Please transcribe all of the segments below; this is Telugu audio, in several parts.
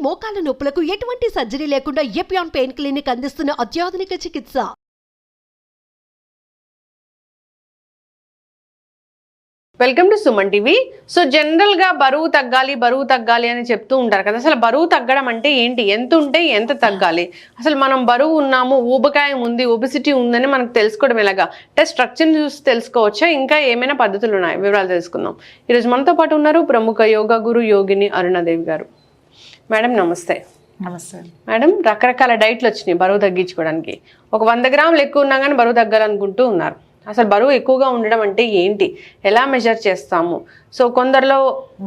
మోకాల నొప్పులకు ఎటువంటి సర్జరీ లేకుండా ఎపియాన్ పెయిన్ క్లినిక్ అందిస్తున్న అత్యాధునిక చికిత్స. Welcome to Suman TV. So general గా బరువు తగ్గాలి అని చెప్తూ ఉంటారు కదా. అసలు బరువు తగ్గడం అంటే ఏంటి, ఎంత ఉంటే ఎంత తగ్గాలి, అసలు మనం బరువు ఉన్నాము, ఊబకాయం ఉంది, ఒబిసిటీ ఉందని మనకు తెలుసుకోవడం ఎలాగా, అంటే స్ట్రక్చర్ చూసి తెలుసుకోవచ్చా, ఇంకా ఏమైనా పద్ధతులు ఉన్నాయి, వివరాలు తెలుసుకుందాం. ఈరోజు మనతో పాటు ఉన్నారు ప్రముఖ యోగా గురు యోగిని అరుణాదేవి గారు. మేడం నమస్తే. నమస్తే మేడం, రకరకాల డైట్లు వచ్చినాయి బరువు తగ్గించుకోవడానికి. ఒక 100 గ్రాములు ఎక్కువ ఉన్నా కానీ బరువు తగ్గాలనుకుంటూ ఉన్నారు. అసలు బరువు ఎక్కువగా ఉండడం అంటే ఏంటి, ఎలా మెజర్ చేస్తాము? సో కొందరిలో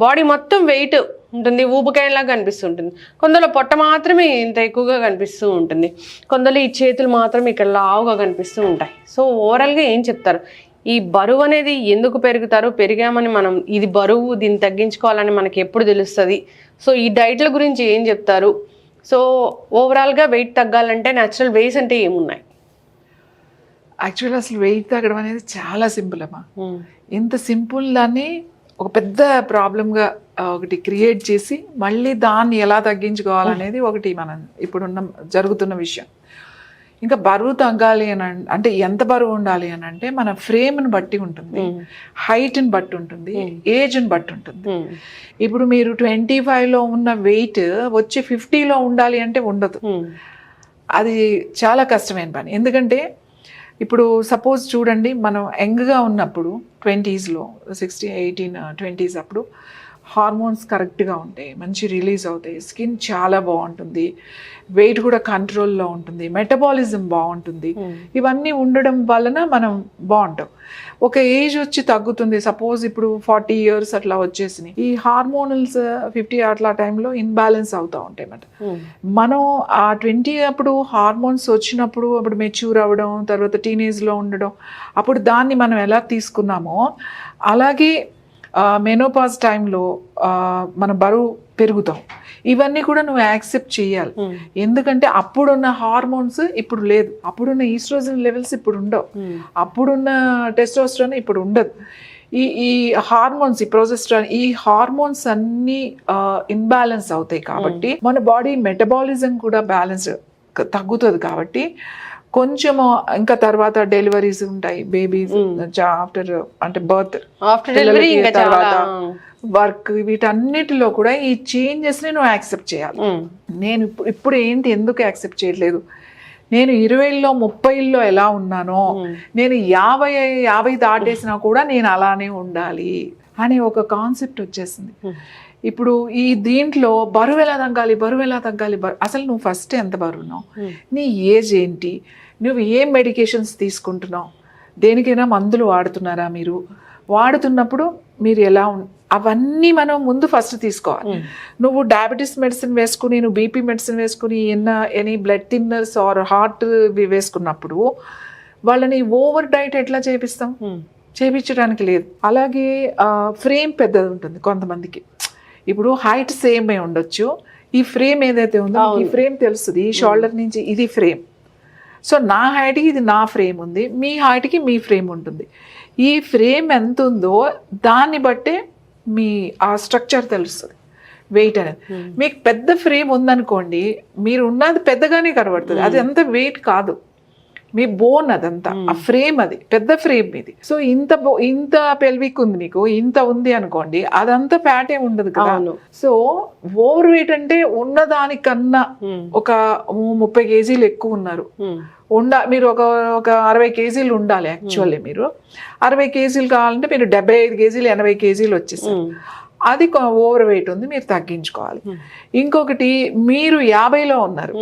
బాడీ మొత్తం వెయిట్ ఉంటుంది, ఊబకాయంలాగా కనిపిస్తుంటుంది. కొందరిలో పొట్ట మాత్రమే ఇంత ఎక్కువగా కనిపిస్తూ ఉంటుంది. కొందరిలో ఈ చేతులు మాత్రం ఇక్కడ లావుగా కనిపిస్తూ ఉంటాయి. సో ఓవరాల్గా ఏం చెప్తారు? ఈ బరువు అనేది ఎందుకు పెరిగామని మనం, ఇది బరువు, దీన్ని తగ్గించుకోవాలని మనకి ఎప్పుడు తెలుస్తుంది? సో ఈ డైట్ల గురించి ఏం చెప్తారు? సో ఓవరాల్గా వెయిట్ తగ్గాలంటే న్యాచురల్ వేస్ అంటే ఏమున్నాయి? యాక్చువల్గా అసలు వెయిట్ తగ్గడం అనేది చాలా సింపుల్ అమ్మా. ఇంత సింపుల్ దాన్ని ఒక పెద్ద ప్రాబ్లంగా ఒకటి క్రియేట్ చేసి మళ్ళీ దాన్ని ఎలా తగ్గించుకోవాలనేది ఒకటి మనం ఇప్పుడున్న జరుగుతున్న విషయం. ఇంకా బరువు తగ్గాలి అని అంటే ఎంత బరువు ఉండాలి అని అంటే మన ఫ్రేమ్ని బట్టి ఉంటుంది, హైట్ని బట్టి ఉంటుంది, ఏజ్ని బట్టి ఉంటుంది. ఇప్పుడు మీరు 25లో ఉన్న వెయిట్ వచ్చి 50లో ఉండాలి అంటే ఉండదు. అది చాలా కష్టమైన పని. ఎందుకంటే ఇప్పుడు సపోజ్ చూడండి, మనం యంగ్గా ఉన్నప్పుడు 20sలో 16, 18, 20s అప్పుడు హార్మోన్స్ కరెక్ట్గా ఉంటాయి, మంచి రిలీజ్ అవుతాయి, స్కిన్ చాలా బాగుంటుంది, వెయిట్ కూడా కంట్రోల్లో ఉంటుంది, మెటబాలిజం బాగుంటుంది. ఇవన్నీ ఉండడం వలన మనం బాగుంటాం. ఒక ఏజ్ వచ్చి తగ్గుతుంది, సపోజ్ ఇప్పుడు 40 years అట్లా వచ్చేసినాయి, ఈ హార్మోనల్స్ 50 అట్లా టైంలో ఇన్బ్యాలెన్స్ అవుతూ ఉంటాయి అన్నమాట. మనం ఆ 20 అప్పుడు హార్మోన్స్ వచ్చినప్పుడు అప్పుడు మెచ్యూర్ అవ్వడం, తర్వాత టీనేజ్లో ఉండడం, అప్పుడు దాన్ని మనం ఎలా తీసుకున్నామో అలాగే మెనోపాజ్ టైంలో మన బరువు పెరుగుతాం. ఇవన్నీ కూడా నువ్వు యాక్సెప్ట్ చేయాలి. ఎందుకంటే అప్పుడున్న హార్మోన్స్ ఇప్పుడు లేదు, అప్పుడున్న ఈస్ట్రోజన్ లెవెల్స్ ఇప్పుడు ఉండవు, అప్పుడున్న టెస్టోస్టెరాన్ ఇప్పుడు ఉండదు. ఈ హార్మోన్స్, ఈ ప్రొజెస్టెరాన్, ఈ హార్మోన్స్ అన్నీ ఇన్బ్యాలెన్స్ అవుతాయి. కాబట్టి మన బాడీ మెటబాలిజం కూడా బ్యాలెన్స్ తగ్గుతుంది. కాబట్టి కొంచెము ఇంకా తర్వాత డెలివరీస్ ఉంటాయి, బేబీస్ ఆఫ్టర్ అంటే బర్త్, ఆఫ్టర్ డెలివరీ, తర్వాత వర్క్, వీటన్నిటిలో కూడా ఈ చేంజెస్ని నువ్వు యాక్సెప్ట్ చేయాలి. నేను ఇప్పుడు ఏంటి, ఎందుకు యాక్సెప్ట్ చేయట్లేదు, నేను 20లో 30లో ఎలా ఉన్నానో నేను 50 దాటేసినా కూడా నేను అలానే ఉండాలి అనే ఒక కాన్సెప్ట్ వచ్చేసింది. ఇప్పుడు ఈ దీంట్లో బరువు ఎలా తగ్గాలి, అసలు నువ్వు ఫస్ట్ ఎంత బరువు ఉన్నావు, నీ ఏజ్ ఏంటి, నువ్వు ఏం మెడికేషన్స్ తీసుకుంటున్నావు, దేనికైనా మందులు వాడుతున్నారా, మీరు వాడుతున్నప్పుడు మీరు ఎలా అవన్నీ మనం ముందు ఫస్ట్ తీసుకోవాలి. నువ్వు డయాబెటీస్ మెడిసిన్ వేసుకుని, నువ్వు బీపీ మెడిసిన్ వేసుకుని, any blood thinners or heart వేసుకున్నప్పుడు వాళ్ళని ఓవర్ డైట్ ఎట్లా చేపిస్తాం? చేపించడానికి లేదు. అలాగే ఫ్రేమ్ పెద్దది ఉంటుంది కొంతమందికి. ఇప్పుడు హైట్ సేమ్ అయి ఉండొచ్చు, ఈ ఫ్రేమ్ ఏదైతే ఉందో ఈ ఫ్రేమ్ తెలుస్తుంది, ఈ షోల్డర్ నుంచి ఇది ఫ్రేమ్. సో నా హైట్కి ఇది నా ఫ్రేమ్ ఉంది, మీ హైట్కి మీ ఫ్రేమ్ ఉంటుంది. ఈ ఫ్రేమ్ ఎంత ఉందో దాన్ని బట్టే మీ ఆ స్ట్రక్చర్ తెలుస్తుంది, వెయిట్ అనేది. మీకు పెద్ద ఫ్రేమ్ ఉందనుకోండి, మీరు ఉన్నది పెద్దగానే కనబడుతుంది, అది అంత వెయిట్ కాదు, మీ బోన్ అదంతా, ఆ ఫ్రేమ్ అది పెద్ద ఫ్రేమ్ ఇది. సో ఇంత పెల్విక్ ఉంది మీకు, ఇంత ఉంది అనుకోండి, అదంతా ఫ్యాట్ ఏమి ఉండదు కదా. సో ఓవర్ వెయిట్ అంటే ఉన్నదానికన్నా ఒక 30 kgs ఎక్కువ ఉన్నారు, మీరు ఒక 60 kgs ఉండాలి. యాక్చువల్లీ మీరు 60 kgs కావాలంటే మీరు 75 kgs 80 kgs వచ్చేసారు, అది ఓవర్ వెయిట్ ఉంది, మీరు తగ్గించుకోవాలి. ఇంకొకటి, మీరు 50లో ఉన్నారు,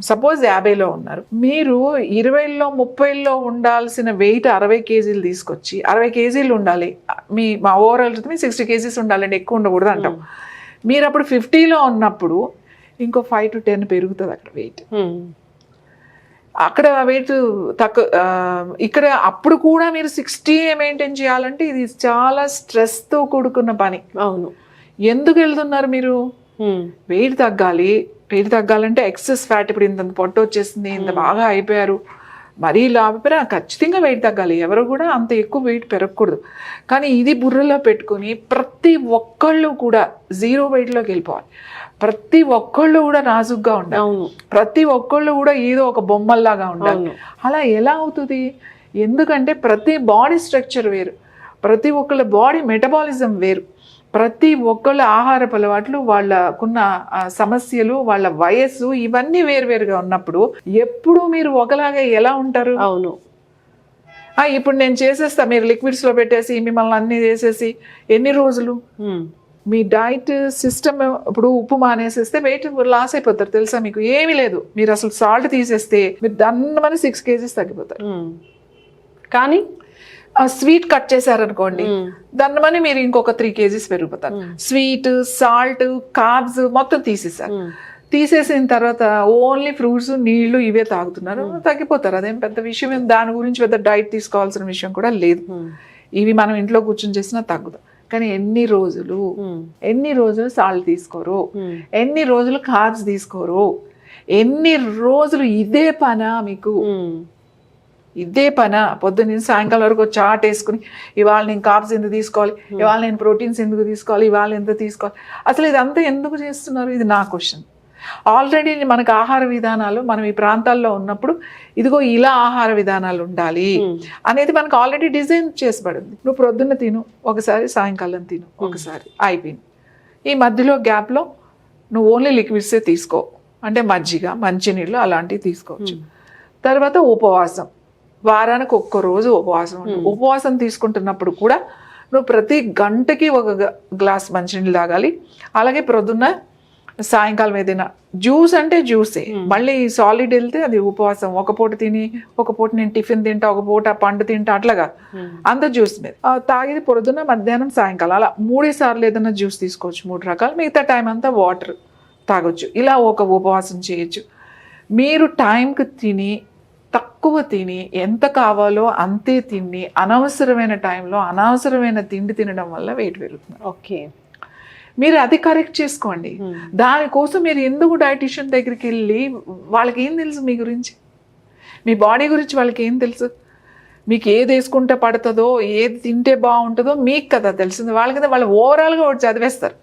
సపోజ్ 50లో ఉన్నారు, మీరు 20లో 30లో ఉండాల్సిన వెయిట్ 60 kgs తీసుకొచ్చి 60 kgs ఉండాలి, మా ఓవరాల్ 60 kgs ఉండాలండి, ఎక్కువ ఉండకూడదు అంటాం. మీరు అప్పుడు 50లో ఉన్నప్పుడు ఇంకో 5 to 10 పెరుగుతుంది అక్కడ వెయిట్. అక్కడ వెయిట్ తక్కువ, ఇక్కడ అప్పుడు కూడా మీరు 60 మెయింటైన్ చేయాలంటే ఇది చాలా స్ట్రెస్తో కూడుకున్న పని. అవును. ఎందుకు వెళ్తున్నారు మీరు? వెయిట్ తగ్గాలంటే ఎక్సెస్ ఫ్యాట్, ఇప్పుడు ఇంత పొట్ట వచ్చేసింది, ఇంత బాగా అయిపోయారు, మరీ లాభపరా ఖచ్చితంగా వెయిట్ తగ్గాలి. ఎవరు కూడా అంత ఎక్కువ వెయిట్ పెరగకూడదు. కానీ ఇది బుర్రలో పెట్టుకుని ప్రతి ఒక్కళ్ళు కూడా 0 వెయిట్లోకి వెళ్ళిపోవాలి. ప్రతి ఒక్కళ్ళు కూడా నాజుగ్గా ఉండాలి, అవును. ప్రతి ఒక్కళ్ళు కూడా ఏదో ఒక బొమ్మల్లాగా ఉండాలి. అలా ఎలా అవుతుంది? ఎందుకంటే ప్రతి బాడీ స్ట్రక్చర్ వేరు, ప్రతి ఒక్కళ్ళ బాడీ మెటబాలిజం వేరు, ప్రతి ఒక్కళ్ళ ఆహారపు అలవాట్లు, వాళ్ళకున్న సమస్యలు, వాళ్ళ వయస్సు ఇవన్నీ వేరువేరుగా ఉన్నప్పుడు ఎప్పుడు మీరు ఒకలాగా ఎలా ఉంటారు? అవును. ఇప్పుడు నేను చేసేస్తా, మీరు లిక్విడ్స్లో పెట్టేసి మిమ్మల్ని అన్నీ చేసేసి ఎన్ని రోజులు? మీ డైట్ సిస్టమ్ ఇప్పుడు ఉప్పు మానేసేస్తే వెయిట్ లాస్ అయిపోతారు తెలుసా మీకు? ఏమీ లేదు, మీరు అసలు సాల్ట్ తీసేస్తే మీరు దాన్ని 6 kgs తగ్గిపోతారు. కానీ స్వీట్ కట్ చేశారనుకోండి, దాన్ని మీరు ఇంకొక 3 kgs పెరిగిపోతారు. స్వీట్, సాల్ట్, కార్బ్స్ మొత్తం తీసేసారు. తీసేసిన తర్వాత ఓన్లీ ఫ్రూట్స్, నీళ్లు ఇవే తాగుతున్నారు, తగ్గిపోతారు. అదేం పెద్ద విషయం ఏం, దాని గురించి పెద్ద డైట్ తీసుకోవాల్సిన విషయం కూడా లేదు. ఇవి మనం ఇంట్లో కూర్చొని చేసినా తగ్గుతాం. కానీ ఎన్ని రోజులు సాల్ట్ తీసుకోరు, ఎన్ని రోజులు కార్బ్స్ తీసుకోరు, ఎన్ని రోజులు ఇదే పనా మీకు? ఇదే పనా? పొద్దున్న సాయంకాలం వరకు చాట్ వేసుకుని ఇవాళ నేను కార్బ్స్ ఎందుకు తీసుకోవాలి, ఇవాళ నేను ప్రోటీన్స్ ఎందుకు తీసుకోవాలి, ఇవాళ ఎంత తీసుకోవాలి, అసలు ఇదంతా ఎందుకు చేస్తున్నారు? ఇది నా క్వశ్చన్. ఆల్రెడీ మనకు ఆహార విధానాలు, మనం ఈ ప్రాంతాల్లో ఉన్నప్పుడు ఇదిగో ఇలా ఆహార విధానాలు ఉండాలి అనేది మనకు ఆల్రెడీ డిజైన్ చేసబడింది. నువ్వు ప్రొద్దున్న తిను ఒకసారి, సాయంకాలం తిను ఒకసారి, అయిపోయింది. ఈ మధ్యలో గ్యాప్లో నువ్వు ఓన్లీ లిక్విడ్సే తీసుకో, అంటే మజ్జిగ, మంచినీళ్ళు అలాంటివి తీసుకోవచ్చు. తర్వాత ఉపవాసం, వారానికి 1 రోజు ఉపవాసం. ఉపవాసం తీసుకుంటున్నప్పుడు కూడా నువ్వు ప్రతి గంటకి 1 గ్లాస్ మంచినీళ్ళు తాగాలి. అలాగే ప్రొద్దున్న, సాయంకాలం ఏదైనా జ్యూస్ అంటే జ్యూసే, మళ్ళీ సాలిడ్ వెళ్తే అది ఉపవాసం. ఒక పూట తిని, ఒక పూట నేను టిఫిన్ తింటా, ఒక పూట పండు తింటా, అట్లాగా అంత జ్యూస్ మీద తాగేది పొద్దున్న, మధ్యాహ్నం, సాయంకాలం, అలా 3 సార్లు ఏదైనా జ్యూస్ తీసుకోవచ్చు, 3 రకాలు. మిగతా టైం అంతా వాటర్ తాగొచ్చు. ఇలా ఒక ఉపవాసం చేయొచ్చు. మీరు టైంకి తిని, తక్కువ తిని, ఎంత కావాలో అంతే తిని, అనవసరమైన టైంలో అనవసరమైన తిండి తినడం వల్ల వెయిట్ పెరుగుతుంది. ఓకే, మీరు అది కరెక్ట్ చేసుకోండి. దానికోసం మీరు ఎందుకు డైటీషియన్ దగ్గరికి వెళ్ళి, వాళ్ళకి ఏం తెలుసు మీ గురించి, మీ బాడీ గురించి వాళ్ళకి ఏం తెలుసు? మీకు ఏది వేసుకుంటే పడుతుందో, ఏది తింటే బాగుంటుందో మీకు కదా తెలిసింది. వాళ్ళకి వాళ్ళు ఓవరాల్గా ఒకటి చదివేస్తారు.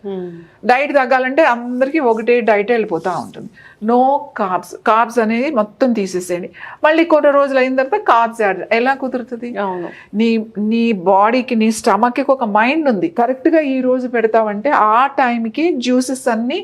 డైట్ తగ్గాలంటే అందరికీ ఒకటే డైట్ వెళ్ళిపోతూ ఉంటుంది. నో కార్బ్స్, కార్బ్స్ అనేది మొత్తం తీసేసేయండి. మళ్ళీ కొన్ని రోజులు అయిన తర్వాత కార్బ్స్ యాడ్, ఎలా కుదురుతుంది? నీ బాడీకి, నీ స్టమక్కి ఒక మైండ్ ఉంది. కరెక్ట్గా ఈ రోజు పెడతావంటే ఆ టైంకి జ్యూసెస్ అన్నీ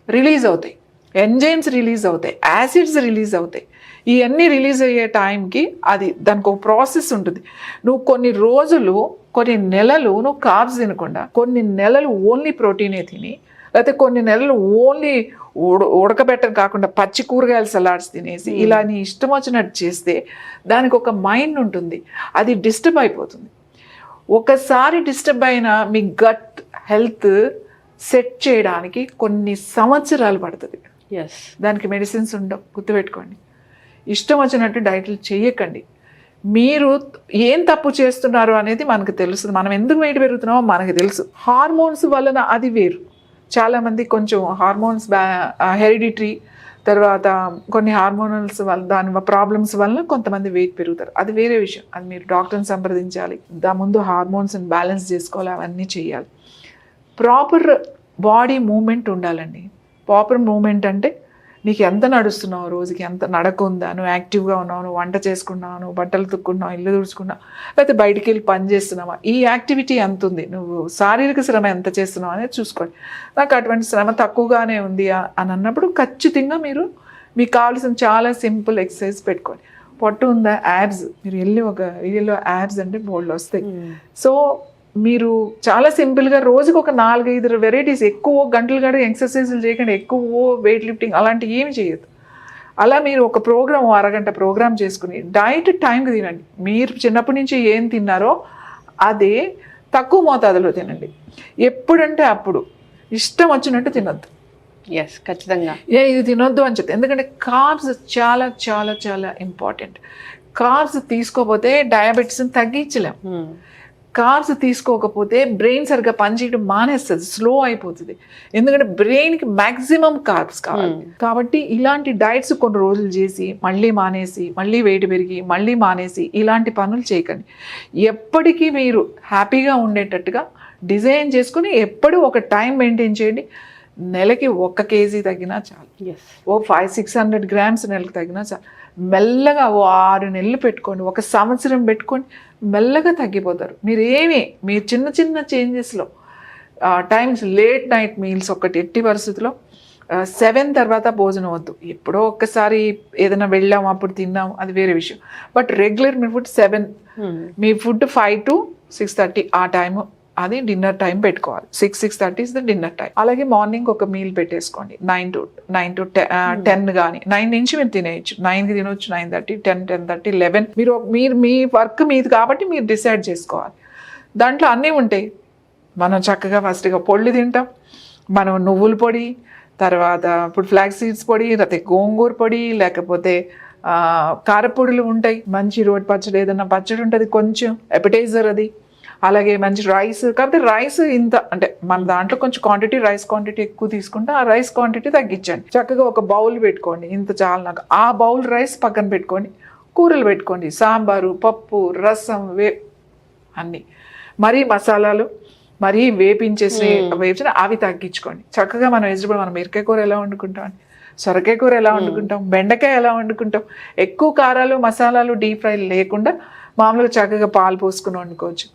రిలీజ్ అవుతాయి, ఎంజైమ్స్ రిలీజ్ అవుతాయి, యాసిడ్స్ రిలీజ్ అవుతాయి. ఇవన్నీ రిలీజ్ అయ్యే టైంకి అది దానికి ఒక ప్రాసెస్ ఉంటుంది. నువ్వు కొన్ని రోజులు, కొన్ని నెలలు నువ్వు కార్బ్స్ తినకుండా, కొన్ని నెలలు ఓన్లీ ప్రోటీనే తిని, లేకపోతే కొన్ని నెలలు ఓన్లీ ఉడకబెట్టడం కాకుండా పచ్చి కూరగాయల సలాడ్స్ తినేసి ఇలా నీ ఇష్టం వచ్చినట్టు చేస్తే దానికి ఒక మైండ్ ఉంటుంది, అది డిస్టర్బ్ అయిపోతుంది. ఒకసారి డిస్టర్బ్ అయిన మీ గట్ హెల్త్ సెట్ చేయడానికి కొన్ని సంవత్సరాలు పడుతుంది. దానికి మెడిసిన్స్ ఉండవు, గుర్తుపెట్టుకోండి. ఇష్టం వచ్చినట్టు డైట్లు చేయకండి. మీరు ఏం తప్పు చేస్తున్నారు అనేది మనకు తెలుస్తుంది. మనం ఎందుకు వెయిట్ పెరుగుతున్నామో మనకు తెలుసు. హార్మోన్స్ వలన అది వేరు. చాలామంది కొంచెం హార్మోన్స్ హెరిడిటరీ, తర్వాత కొన్ని హార్మోనల్స్ వల్ల, దాని ప్రాబ్లమ్స్ వలన కొంతమంది వెయిట్ పెరుగుతారు. అది వేరే విషయం. అది మీరు డాక్టర్ని సంప్రదించాలి. ముందు హార్మోన్స్ని బ్యాలెన్స్ చేసుకోవాలి, అవన్నీ చేయాలి. ప్రాపర్ బాడీ మూమెంట్ ఉండాలండి. ప్రాపర్ మూమెంట్ అంటే నీకు ఎంత నడుస్తున్నావు, రోజుకి ఎంత నడక ఉందా, నువ్వు యాక్టివ్గా ఉన్నావు, నువ్వు వంట చేసుకున్నావు, నువ్వు బట్టలు తుక్కున్నావు, ఇల్లు తుడుచుకున్నావు, లేకపోతే బయటికి వెళ్ళి పని చేస్తున్నావా, ఈ యాక్టివిటీ ఎంత ఉంది, నువ్వు శారీరక శ్రమ ఎంత చేస్తున్నావు అనేది చూసుకోండి. నాకు అటువంటి శ్రమ తక్కువగానే ఉంది అని అన్నప్పుడు ఖచ్చితంగా మీకు కావాల్సిన చాలా సింపుల్ ఎక్సర్సైజ్ పెట్టుకోండి. పొట్టు ఉందా, యాబ్స్, మీరు వెళ్ళి ఒక వీడియోలో యాబ్స్ అంటే బోల్డ్ వస్తాయి. సో మీరు చాలా సింపుల్గా రోజుకి ఒక 4-5 వెరైటీస్, ఎక్కువ గంటలు గంట ఎక్సర్సైజులు చేయకండి, ఎక్కువ వెయిట్ లిఫ్టింగ్ అలాంటివి ఏమి చేయొద్దు. అలా మీరు ఒక ప్రోగ్రామ్, అరగంట ప్రోగ్రామ్ చేసుకుని డైట్ టైంకి తినండి. మీరు చిన్నప్పటి నుంచి ఏం తిన్నారో అదే తక్కువ మోతాదులో తినండి. ఎప్పుడంటే అప్పుడు ఇష్టం వచ్చినట్టు తినొద్దు. ఖచ్చితంగా ఇది తినొద్దు అని చెప్తాను. ఎందుకంటే కార్బ్స్ చాలా చాలా చాలా ఇంపార్టెంట్. కార్బ్స్ తీసుకోకపోతే డయాబెటీస్ని తగ్గించలేం. కార్బ్స్ తీసుకోకపోతే బ్రెయిన్ సరిగ్గా పనిచేయడం మానేస్తుంది, స్లో అయిపోతుంది. ఎందుకంటే బ్రెయిన్కి మ్యాక్సిమం కార్బ్స్ కావాలి. కాబట్టి ఇలాంటి డైట్స్ కొన్ని రోజులు చేసి మళ్ళీ మానేసి, మళ్ళీ వెయిట్ పెరిగి మళ్ళీ మానేసి ఇలాంటి పనులు చేయకండి. ఎప్పటికీ మీరు హ్యాపీగా ఉండేటట్టుగా డిజైన్ చేసుకుని ఎప్పుడు ఒక టైం మెయింటైన్ చేయండి. నెలకి 1 kg తగ్గినా చాలు, ఎస్ ఓ 500-600 grams నెలకు తగ్గినా చాలు. మెల్లగా ఓ 6 నెలలు పెట్టుకోండి, 1 సంవత్సరం పెట్టుకోండి, మెల్లగా తగ్గిపోతారు. మీరు చిన్న చిన్న చేంజెస్లో టైమ్స్ లేట్ నైట్ మీల్స్ ఒకటి, ఎట్టి పరిస్థితుల్లో 7 తర్వాత భోజనం వద్దు. ఎప్పుడో ఒక్కసారి ఏదైనా వెళ్ళాము అప్పుడు తిన్నాం, అది వేరే విషయం. But regular me food 7, me food 5 to 6:30 ఆ టైము, అది డిన్నర్ టైం పెట్టుకోవాలి. 6-6:30 ఇస్ ద డిన్నర్ టైం. అలాగే మార్నింగ్ ఒక మీల్ పెట్టేసుకోండి, 9 to 10 కానీ 9 నుంచి మీరు తినేయచ్చు. 9కి తినొచ్చు, 9:30, 10, 10:30, 11. మీరు మీ వర్క్ మీది కాబట్టి మీరు డిసైడ్ చేసుకోవాలి. దాంట్లో అన్నీ ఉంటాయి. మనం చక్కగా ఫస్ట్గా పొళ్ళు తింటాం, మనం నువ్వుల పొడి, తర్వాత ఇప్పుడు ఫ్లాక్స్ సీడ్స్ పొడి, లేకపోతే గోంగూర పొడి, లేకపోతే కారపొడులు ఉంటాయి. మంచి రోటి పచ్చడి, ఏదైనా పచ్చడి ఉంటుంది కొంచెం ఎపటైజర్ అది. అలాగే మంచి రైస్, కాకపోతే రైస్ ఇంత అంటే మన దాంట్లో కొంచెం క్వాంటిటీ, రైస్ క్వాంటిటీ ఎక్కువ తీసుకుంటే ఆ రైస్ క్వాంటిటీ తగ్గించండి. చక్కగా ఒక బౌల్ పెట్టుకోండి, ఇంత చాలు నాకు. ఆ బౌల్ రైస్ పక్కన పెట్టుకోండి, కూరలు పెట్టుకోండి, సాంబారు, పప్పు, రసం, అన్నీ. మరీ మసాలాలు, మరీ వేపించిన అవి తగ్గించుకోండి. చక్కగా మనం వెజిటబుల్, మనం మిరకాయ కూర ఎలా వండుకుంటాం, సొరకాయ కూర ఎలా వండుకుంటాం, బెండకాయ ఎలా వండుకుంటాం, ఎక్కువ కారాలు మసాలాలు డీప్ ఫ్రై లేకుండా మామూలుగా చక్కగా పాలు పోసుకుని వండుకోవచ్చు.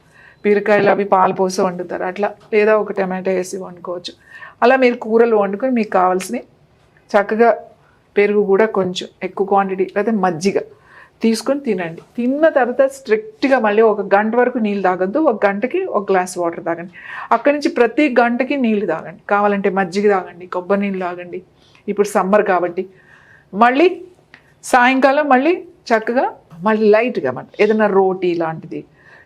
బీరకాయలు అవి పాలు పోసి వండుతారు అట్లా, లేదా ఒక టమాటో వేసి వండుకోవచ్చు. అలా మీరు కూరలు వండుకొని మీకు కావాల్సినవి చక్కగా, పెరుగు కూడా కొంచెం ఎక్కువ క్వాంటిటీ, లేదా మజ్జిగ తీసుకొని తినండి. తిన్న తర్వాత స్ట్రిక్ట్గా మళ్ళీ 1 గంట వరకు నీళ్ళు తాగొద్దు. 1 గంటకి 1 గ్లాస్ వాటర్ తాగండి. అక్కడి నుంచి ప్రతి గంటకి నీళ్ళు తాగండి. కావాలంటే మజ్జిగ తాగండి, కొబ్బరి నీళ్ళు తాగండి. ఇప్పుడు సమ్మర్ కాబట్టి మళ్ళీ సాయంకాలం మళ్ళీ చక్కగా మళ్ళీ లైట్గా ఏదైనా రోటీ లాంటిది.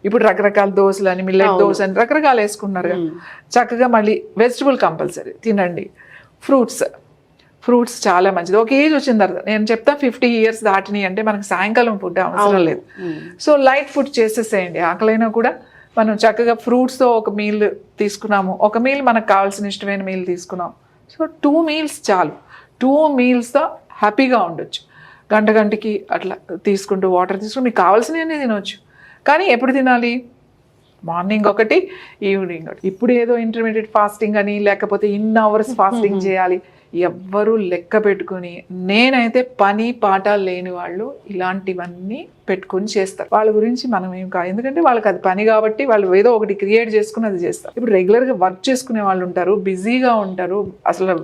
ఇప్పుడు రకరకాల దోశలు అని, మిల్లెట్ దోశ అని రకరకాలు వేసుకున్నారు కదా, చక్కగా మళ్ళీ వెజిటబుల్ కంపల్సరీ తినండి. ఫ్రూట్స్ చాలా మంచిది. ఒక ఏజ్ వచ్చిన తర్వాత, నేను చెప్తా 50 years దాటినాయి అంటే మనకు సాయంకాలం ఫుడ్ అవసరం లేదు. సో లైట్ ఫుడ్ చేసేసేయండి. ఆకలైనా కూడా మనం చక్కగా ఫ్రూట్స్తో ఒక మీల్ తీసుకున్నాము, ఒక మీల్ మనకు కావాల్సిన ఇష్టమైన మీల్ తీసుకున్నాం. సో 2 meals చాలు. 2 mealsతో హ్యాపీగా ఉండొచ్చు. గంటకి అట్లా తీసుకుంటూ వాటర్ తీసుకుంటూ మీకు కావాల్సినవన్నీ తినవచ్చు. కానీ ఎప్పుడు తినాలి? మార్నింగ్ ఒకటి, ఈవినింగ్ ఒకటి. ఇప్పుడు ఏదో ఇంటర్మీడియట్ ఫాస్టింగ్ అని, లేకపోతే ఇన్ అవర్స్ ఫాస్టింగ్ చేయాలి, ఎవ్వరూ లెక్క పెట్టుకుని, నేనైతే పని పాట లేని వాళ్ళు ఇలాంటివన్నీ పెట్టుకుని చేస్తారు. వాళ్ళ గురించి మనం ఏం కాదు, ఎందుకంటే వాళ్ళకి అది పని కాబట్టి వాళ్ళు ఏదో ఒకటి క్రియేట్ చేసుకుని అది చేస్తారు. ఇప్పుడు రెగ్యులర్గా వర్క్ చేసుకునే వాళ్ళు ఉంటారు, బిజీగా ఉంటారు, అసలు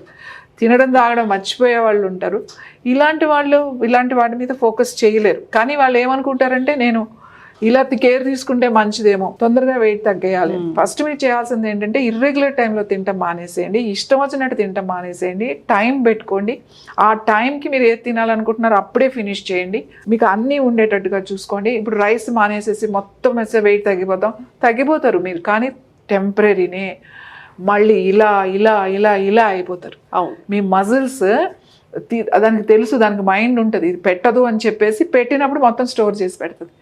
తినడం తాగడం మర్చిపోయే వాళ్ళు ఉంటారు. ఇలాంటి వాటి మీద ఫోకస్ చేయలేరు. కానీ వాళ్ళు ఏమనుకుంటారంటే, నేను ఇలా కేర్ తీసుకుంటే మంచిదేమో, తొందరగా వెయిట్ తగ్గేయాలి. ఫస్ట్ మీరు చేయాల్సింది ఏంటంటే, ఇర్రెగ్యులర్ టైంలో తినటం మానేసేయండి, ఇష్టం వచ్చినట్టు తినటం మానేసేయండి, టైం పెట్టుకోండి. ఆ టైంకి మీరు ఏది తినాలనుకుంటున్నారో అప్పుడే ఫినిష్ చేయండి. మీకు అన్నీ ఉండేటట్టుగా చూసుకోండి. ఇప్పుడు రైస్ మానేసేసి మొత్తం వేస్తే వెయిట్ తగ్గిపోతారు మీరు, కానీ టెంపరీనే. మళ్ళీ ఇలా అయిపోతారు. మీ మజిల్స్ దానికి తెలుసు, దానికి మైండ్ ఉంటుంది, ఇది పెట్టదు అని చెప్పేసి పెట్టినప్పుడు మొత్తం స్టోర్ చేసి పెడుతుంది.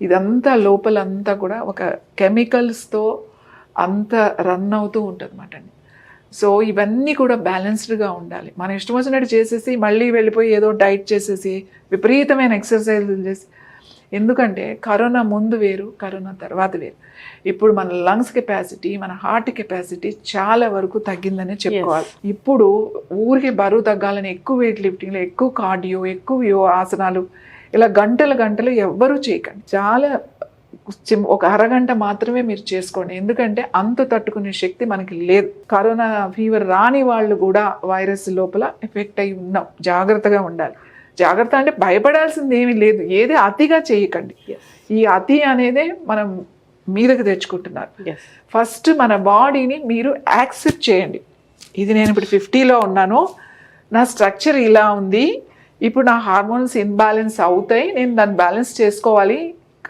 ఇదంతా లోపలంతా కూడా ఒక కెమికల్స్తో అంతా రన్ అవుతూ ఉంటుంది అన్నమాట అండి. సో ఇవన్నీ కూడా బ్యాలెన్స్డ్గా ఉండాలి. మనం ఇష్టం వచ్చినట్టు చేసేసి మళ్ళీ వెళ్ళిపోయి ఏదో డైట్ చేసేసి విపరీతమైన ఎక్సర్సైజులు చేసి, ఎందుకంటే కరోనా ముందు వేరు, కరోనా తర్వాత వేరు. ఇప్పుడు మన లంగ్స్ కెపాసిటీ, మన హార్ట్ కెపాసిటీ చాలా వరకు తగ్గిందనే చెప్పుకోవాలి. ఇప్పుడు ఊరికి బరువు తగ్గాలని ఎక్కువ వెయిట్ లిఫ్టింగ్లు, ఎక్కువ కార్డియో, ఎక్కువ ఆసనాలు, ఇలా గంటలు ఎవ్వరూ చేయకండి. చాలా ఒక అరగంట మాత్రమే మీరు చేసుకోండి. ఎందుకంటే అంత తట్టుకునే శక్తి మనకి లేదు. కరోనా ఫీవర్ రాని వాళ్ళు కూడా వైరస్ లోపల ఎఫెక్ట్ అయి ఉన్నాం. జాగ్రత్తగా ఉండాలి. జాగ్రత్త అంటే భయపడాల్సింది ఏమీ లేదు. ఏది అతిగా చేయకండి. ఈ అతి అనేదే మనం మీదకి తెచ్చుకుంటున్నారు. ఫస్ట్ మన బాడీని మీరు యాక్సెప్ట్ చేయండి. ఇది నేను ఇప్పుడు 50లో ఉన్నాను, నా స్ట్రక్చర్ ఇలా ఉంది, ఇప్పుడు నా హార్మోన్స్ ఇన్బ్యాలెన్స్ అవుతాయి, నేను దాన్ని బ్యాలెన్స్ చేసుకోవాలి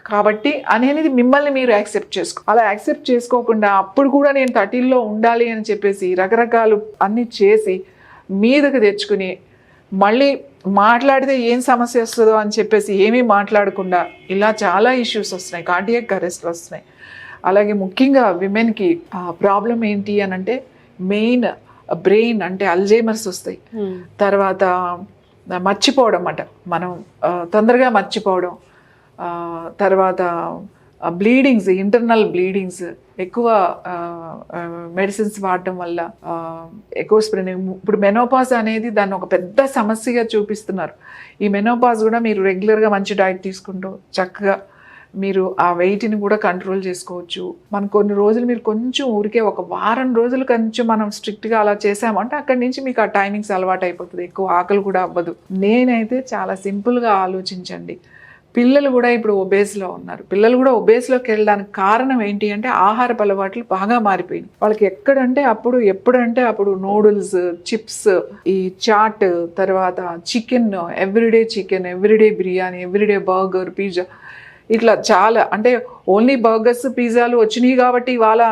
కాబట్టి అనేది మిమ్మల్ని మీరు యాక్సెప్ట్ అలా యాక్సెప్ట్ చేసుకోకుండా అప్పుడు కూడా నేను 30లో ఉండాలి అని చెప్పేసి రకరకాలు అన్నీ చేసి మీదకి తెచ్చుకుని మళ్ళీ మాట్లాడితే ఏం సమస్య వస్తుందో అని చెప్పేసి ఏమీ మాట్లాడకుండా ఇలా చాలా ఇష్యూస్ వస్తున్నాయి, కార్డియాక్ అరెస్ట్లు వస్తున్నాయి. అలాగే ముఖ్యంగా విమెన్కి ప్రాబ్లం ఏంటి అని అంటే, మెయిన్ బ్రెయిన్ అంటే అల్జైమర్స్ వస్తాయి. తర్వాత మర్చిపోవడం అన్నమాట, మనం తొందరగా మర్చిపోవడం, తర్వాత బ్లీడింగ్స్, ఇంటర్నల్ బ్లీడింగ్స్, ఎక్కువ మెడిసిన్స్ వాడటం వల్ల ఎక్కువ స్ప్రెడింగ్. ఇప్పుడు మెనోపాజ్ అనేది దాన్ని ఒక పెద్ద సమస్యగా చూపిస్తున్నారు. ఈ మెనోపాజ్ కూడా మీరు రెగ్యులర్గా మంచి డైట్ తీసుకుంటూ చక్కగా మీరు ఆ వెయిట్ని కూడా కంట్రోల్ చేసుకోవచ్చు. మనం కొన్ని రోజులు మీరు కొంచెం ఊరికే ఒక వారం రోజులు కొంచెం మనం స్ట్రిక్ట్గా అలా చేసామంటే అక్కడి నుంచి మీకు ఆ టైమింగ్స్ అలవాటు అయిపోతుంది, ఎక్కువ ఆకలి కూడా అవ్వదు. నేనైతే చాలా సింపుల్గా ఆలోచించండి. పిల్లలు కూడా ఇప్పుడు ఒబేస్లో ఉన్నారు. పిల్లలు కూడా ఒబేస్లోకి వెళ్ళడానికి కారణం ఏంటి అంటే ఆహారపు అలవాట్లు బాగా మారిపోయినాయి. వాళ్ళకి ఎప్పుడంటే అప్పుడు నూడిల్స్, చిప్స్, ఈ చాట్, తర్వాత chicken, everyday biryani, everyday burger, pizza, ఇట్లా చాలా. అంటే ఓన్లీ బర్గర్స్, పిజ్జాలు వచ్చినాయి కాబట్టి ఇవాళ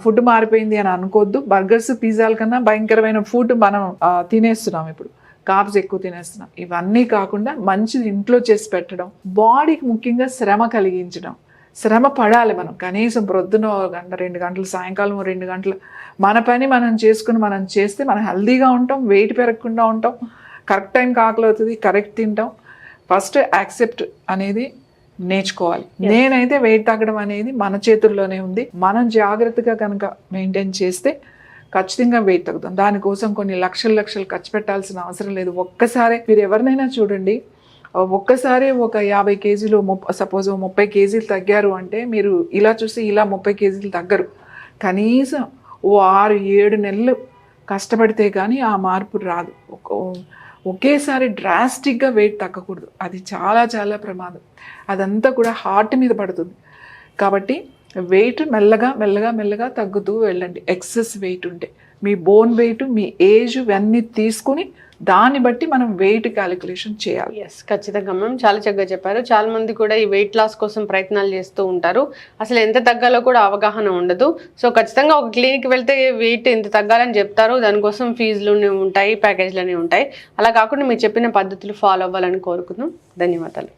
ఫుడ్ మారిపోయింది అని అనుకోవద్దు. బర్గర్స్, పిజ్జాల కన్నా భయంకరమైన ఫుడ్ మనం తినేస్తున్నాం ఇప్పుడు. కార్బ్స్ ఎక్కువ తినేస్తున్నాం. ఇవన్నీ కాకుండా మంచిది ఇంట్లో చేసి పెట్టడం, బాడీకి ముఖ్యంగా శ్రమ కలిగించడం. శ్రమ పడాలి మనం. కనీసం ప్రొద్దున 1 గంట, 2 గంటలు, సాయంకాలం 2 గంటలు మన పని మనం చేసుకుని మనం చేస్తే మనం హెల్తీగా ఉంటాం, వెయిట్ పెరగకుండా ఉంటాం, కరెక్ట్ టైంకి ఆకలి అవుతుంది, కరెక్ట్ తింటాం. ఫస్ట్ యాక్సెప్ట్ అనేది నేర్చుకోవాలి. నేనైతే వెయిట్ తగ్గడం అనేది మన చేతుల్లోనే ఉంది. మనం జాగ్రత్తగా కనుక మెయింటైన్ చేస్తే ఖచ్చితంగా వెయిట్ తగ్గుతాం. దానికోసం కొన్ని లక్షలు ఖర్చు పెట్టాల్సిన అవసరం లేదు. ఒక్కసారి మీరు ఎవరినైనా చూడండి, ఒక్కసారి ఒక 50 కేజీలు, సపోజ్ 30 కేజీలు తగ్గారు అంటే మీరు ఇలా చూస్తే ఇలా 30 కేజీలు తగ్గరు. కనీసం 6-7 నెలలు కష్టపడితే కానీ ఆ మార్పు రాదు. ఒకేసారి డ్రాస్టిక్గా వెయిట్ తగ్గకూడదు. అది చాలా చాలా ప్రమాదం. అదంతా కూడా హార్ట్ మీద పడుతుంది. కాబట్టి వెయిట్ మెల్లగా తగ్గుతూ వెళ్ళండి. ఎక్సెస్ వెయిట్ ఉంటే మీ బోన్ వెయిట్, మీ ఏజ్ ఇవన్నీ తీసుకుని దాన్ని బట్టి మనం వెయిట్ క్యాలిక్యులేషన్ చేయాలి. ఎస్, ఖచ్చితంగా మ్యామ్, చాలా చక్కగా చెప్పారు. చాలా మంది కూడా ఈ వెయిట్ లాస్ కోసం ప్రయత్నాలు చేస్తూ ఉంటారు. అసలు ఎంత తగ్గాలో కూడా అవగాహన ఉండదు. సో ఖచ్చితంగా ఒక క్లినిక్ వెళ్తే వెయిట్ ఎంత తగ్గాలని చెప్తారు, దానికోసం ఫీజులు ఉంటాయి, ప్యాకేజ్లు ఉంటాయి. అలా కాకుండా మీరు చెప్పిన పద్ధతులు ఫాలో అవ్వాలని కోరుకుందాం. ధన్యవాదాలు.